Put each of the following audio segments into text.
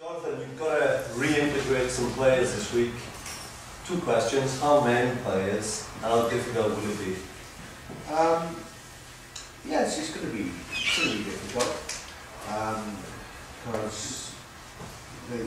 Jonathan, you've got to reintegrate some players this week. 2 questions: how many players, and how difficult will it be? Yeah, it's going to be difficult because they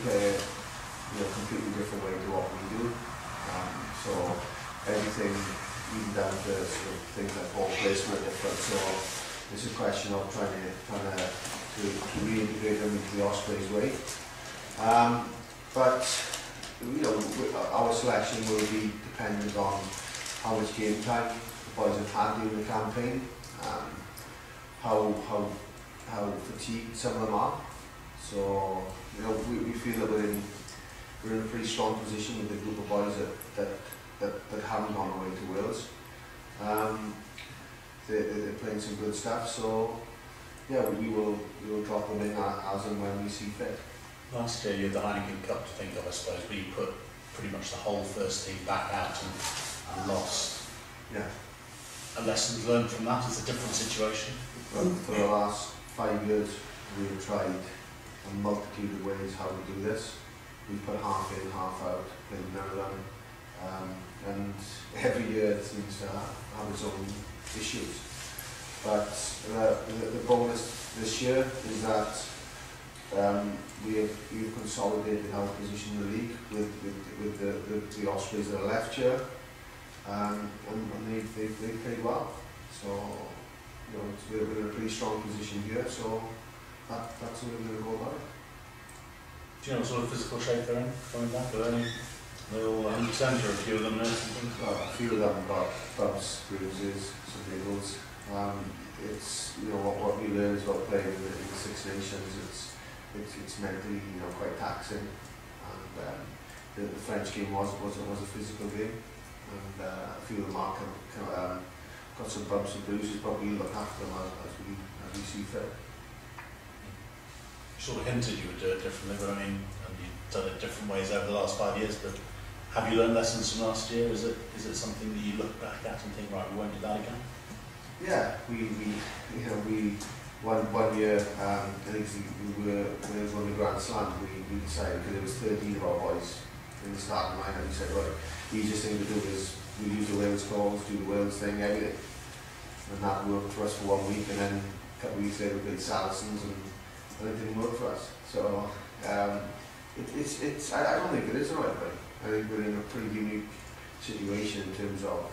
play a completely different way to what we do. So everything, even down to sort of things like ball placement, are different. So it's a question of trying to reintegrate them into the Ospreys way. But our selection will be dependent on how much game time the boys have had during the campaign, how fatigued some of them are. So we feel that we're in a pretty strong position with the group of boys that haven't gone away to Wales. They're playing some good stuff, so yeah, we will drop them in as and when we see fit. Last year you had the Heineken Cup to think of, I suppose, but you put pretty much the whole first team back out and lost. Yeah. A lessons learned from that is a different situation. Well, for the last 5 years we've tried a multitude of ways how to do this. We put half in, half out, playing none of them, and every year it seems to have its own issues. But the bonus this year is that we've consolidated our position in the league with the Ospreys that are left here, and they've played well. So we're in a pretty strong position here. So that's the way we're going to go about it. Do you know what sort of physical shape they're in coming back? Are they all 100% or a few of them now? Well, a few of them have got bumps, bruises, some niggles. It's what we learn is about playing in the Six Nations. It's mentally quite taxing, and the French game was a physical game, and a few of them are got some bumps and bruises, but we look after them as we see fit. You sort of hinted you would do it differently, but and you've done it different ways over the last 5 years. But have you learned lessons from last year? Is it something that you look back at and think, right, we won't do that again? Yeah, we one year, I think when we won the Grand Slam, we decided, because there was 13 of our boys in the starting lineup, we said, right, the easiest thing to do is we use the Wales calls, do the Wales thing, everything. And that worked for us for 1 week, and then a couple of weeks later we played Saracens, and it didn't work for us. So I don't think it is the right way. I think we're in a pretty unique situation in terms of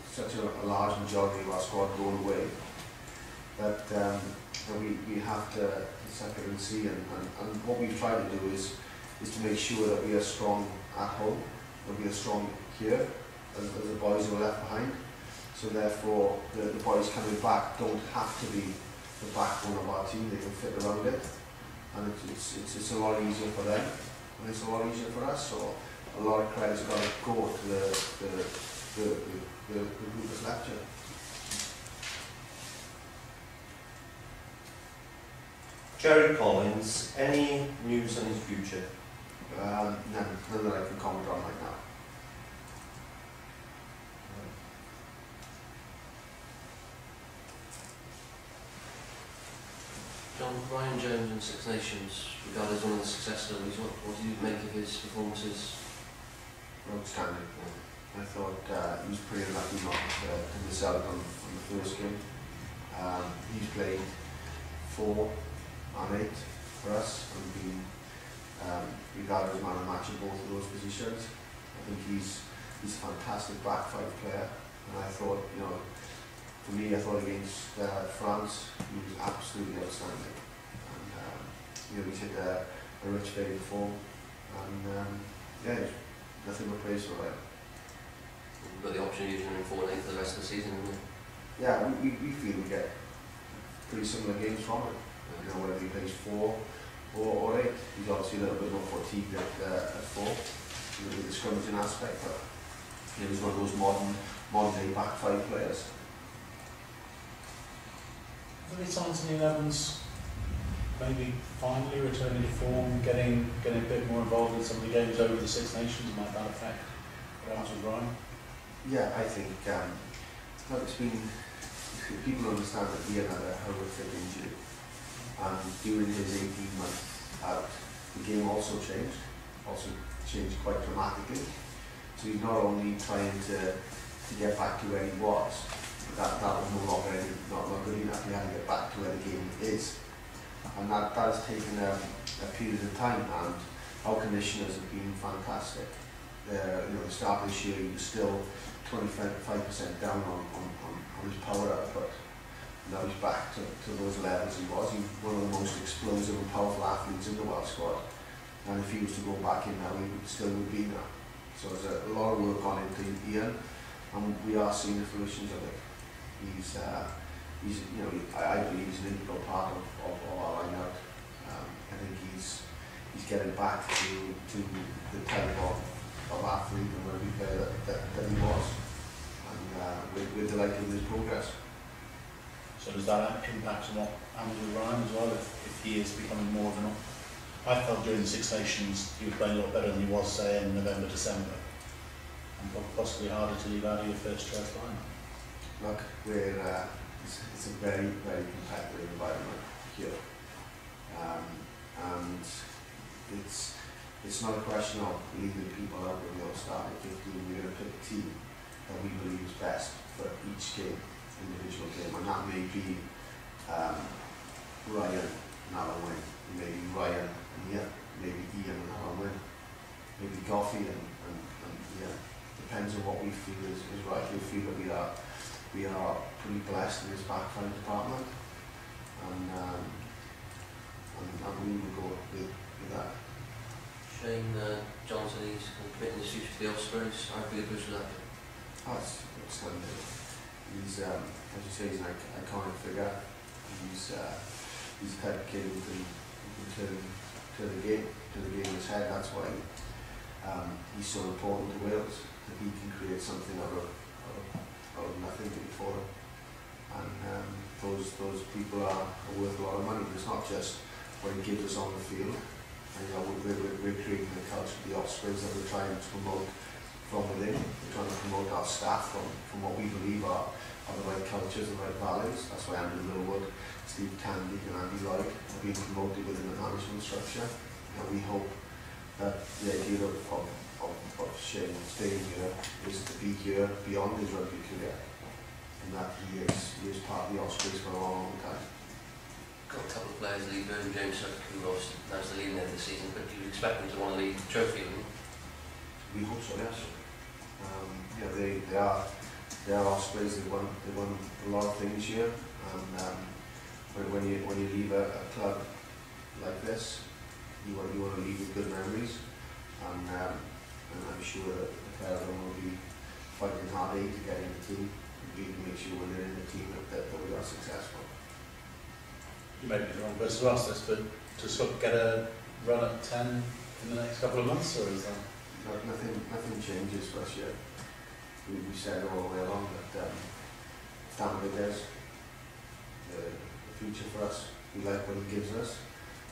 such a large majority of our squad going away, that we have to suck it and see, and what we've tried to do is to make sure that we are strong at home, that we are strong here as the boys who are left behind. So therefore the boys coming back don't have to be the backbone of our team. They can fit around it, and it's a lot easier for them, and it's a lot easier for us. So a lot of credit's got to go to the group that's left here. Jerry Collins, any news on his future? None that I can comment on right now. John, Ryan Jones in Six Nations, regarded as one of the success stories. What do you make of his performances? Outstanding. I thought he was pretty unlucky not to miss out on the first game. He's played 4 and 8 for us, and been regarded as man of the match in both of those positions. I think he's a fantastic back 5 player, and I thought, for me, I thought against France, he was absolutely outstanding. And he's hit a rich vein of form, and yeah, nothing but praise for him. We've got the option of using him in 4 for the rest of the season, haven't we? Yeah, we feel we get pretty similar games from him. Whether he plays 4 or 8, he's obviously a little bit more fatigued at 4 with the scrummaging aspect, but he's one of those modern day back 5 players. Are there any signs in the 11s maybe finally returning to form, getting a bit more involved in some of the games over the Six Nations? Might that affect what happens with Ryan? Yeah, I think it's been, people understand that he had a horrific injury, and during his 18 months out, the game also changed quite dramatically. So he's not only trying to get back to where he was, that was no longer not good enough. He had to get back to where the game is, and that has taken a period of time. And our conditioners have been fantastic. The start of this year, he was still 25% down on his power output. Now he's back to those levels he was. He's one of the most explosive and powerful athletes in the world squad. And if he was to go back in now, he still would be there. So there's a lot of work gone into Ian, and we are seeing the fruitions of it. I believe he's an integral part of our line-out. I think he's getting back to the type of athlete and rugby player that he was, and we're delighted with his progress. So does that impact on what happens with Ryan as well, if he is becoming more of an... I felt during the Six Nations he was playing a lot better than he was, say, in November, December, and possibly harder to leave out of your first choice line. Look, it's a very, very competitive environment here, and it's not a question of leaving people out when we all start at 15. We're going to pick a team that we believe is best for each game, individual game, and that may be Ryan and Alan Wynne, maybe Ryan and Ian, maybe Ian and Alan Wynne, maybe Goffey and Ian. Depends on what we feel is right. We feel that we are pretty blessed in this back line department, and we will go with that. Shane Johnson, he's committing his future to the Ospreys. How big a boost with that? Oh, it's splendid. He's, as you say, he's an iconic figure. He's the type of kid who can turn the game in his head. That's why he's so important to Wales, that he can create something out of nothing before him. And those people are worth a lot of money. It's not just what he gives us on the field. And, we're creating the culture of the Ospreys that we're trying to promote from within. We're trying to promote our staff from what we believe are the right cultures and right values. That's why Andrew Millwood, Steve Candy and Andy Lloyd are being promoted within the management structure. And we hope that the idea of Shane staying here is to be here beyond his rugby career, and that he is part of the Ospreys for a long, long time. Got a couple of players leaving, James Sutton, who obviously announced the leaving there this season, but do you expect them to want to leave the trophy? We hope so, yes. They are Ospreys. They won a lot of things here, and when you leave a club like this, you want to leave with good memories, and I'm sure that the players will be fighting hard to get in the team, and make sure when they're in the team that we are successful. You may be the wrong person to ask this, but to sort of get a run at 10 in the next couple of months, or is that? Nothing changes for us yet. We said all the way along that Dan Biggers, the future for us. We like what he gives us,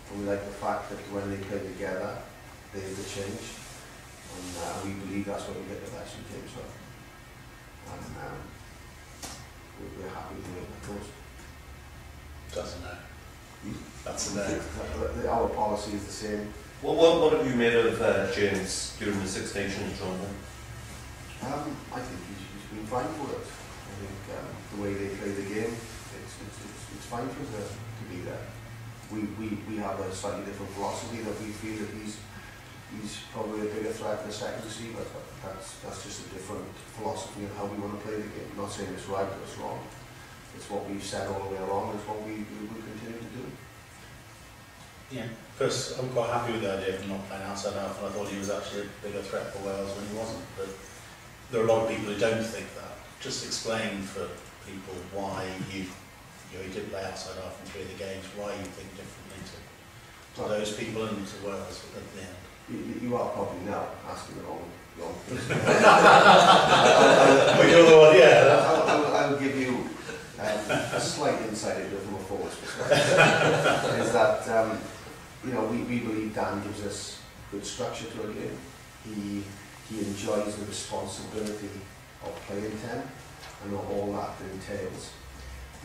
and we like the fact that when they play together, they change, and we believe that's what we get the best in teams from. And we're happy with the way that goes. Doesn't know. That's a no. Our policy is the same. What have you made of James during the Six Nations run? I think he's been fine for it. I think the way they play the game, it's fine for him to be there. We have a slightly different philosophy that we feel that he's probably a bigger threat than a second receiver, but that's just a different philosophy of how we want to play the game. I'm not saying it's right or it's wrong. It's what we've said all the way along. It's what we will continue to do. Yeah. First, I'm quite happy with the idea of him not playing outside half, and I thought he was actually a bigger threat for Wales when he wasn't. But there are a lot of people who don't think that. Just explain for people why you did play outside half in 3 of the games, why you think differently to those people and to Wales at the end. You are probably now asking the wrong person. I'll give you a slight insight into from a forwards perspective. Is that we believe Dan gives us good structure to a game. He enjoys the responsibility of playing 10 and all that entails.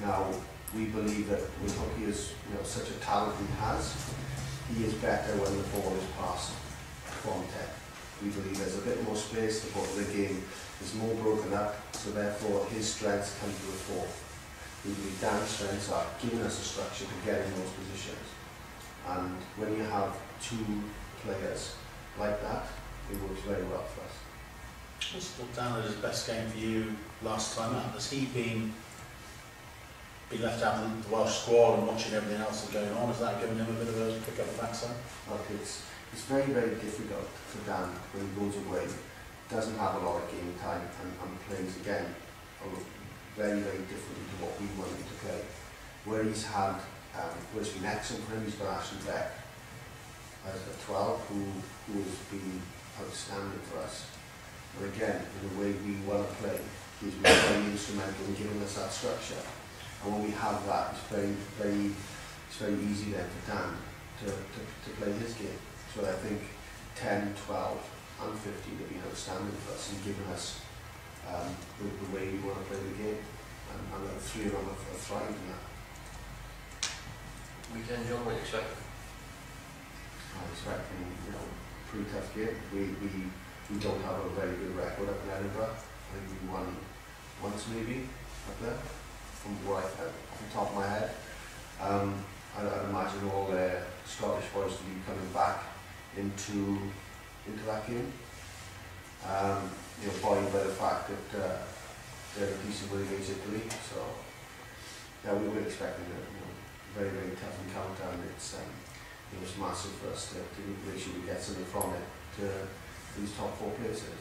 Now we believe that with hockey as such a talent he has, he is better when the ball is passed from 10. We believe there's a bit more space, the game is more broken up, so therefore his strengths come to the fore. We believe Dan's strengths are giving us a structure to get in those positions. And when you have two players like that, it works very well for us. What's Dan had his best game for you last time out? Has he been left out of the Welsh squad and watching everything else that's going on? Has that given him a bit of a pick up the backside? Look, it's very, very difficult for Dan when he goes away, doesn't have a lot of game time and plays again very, very differently to what we want him to play. Where he's had, where it's been excellent for him, he's got Ashley Beck as a 12 who has been outstanding for us. And again, in the way we want to play, he's been very instrumental in giving us that structure. And when we have that, it's very easy then for Dan to play his game. So I think 10, 12 and 15 have been outstanding for us and given us the way we want to play the game. And the three of them have thrived in that. Weekend, John, what do you expect? I expect a pretty tough game. We don't have a very good record up in Edinburgh. I think we won once maybe up there, from what off the top of my head. I'd imagine all the Scottish boys will be coming back into that game. Buoyed by the fact that they're a decent way against Italy. So yeah, we were expecting a very, very tough encounter, and it's massive for us to make sure we get something from it to these top 4 places.